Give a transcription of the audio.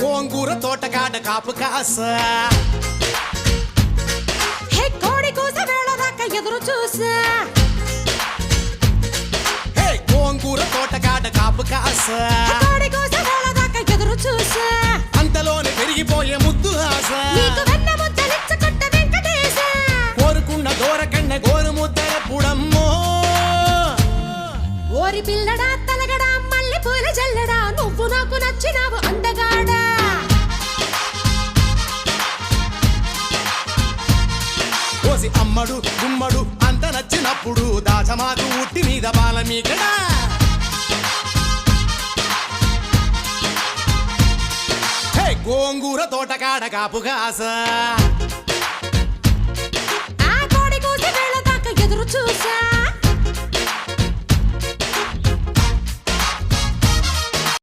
గోంగూర తోటకాడ కాపు కాస కోడి కూస వేళ దాకా ఎదురు చూసా గోంగూర తోటకాడ కాపు కాస కోడి కూస వేళ దాకా ఎదురు చూసా అంతలోనే పెరిగిపోయే ముద్దు ఆశ నీకు వెన్న ముద్దలిచ్చుకుంట వెంకటేశ కోరుకున్న దూరకన్న గోరు ముద్దల పుడమ్మో ఓరి పిల్లడా తలగడా మల్లె పూల జల్లడా నువ్వు నాకు నచ్చినావు అందగాడా కోసి అమ్మడు గుమ్మడు అంత నచ్చినప్పుడు దాచమాకు ఉట్టి మీద బాల మీకడా గోంగూర తోటకాడ కాపు కాస ఆ కోడి కూస వేళ దాకా ఎదురు చూసా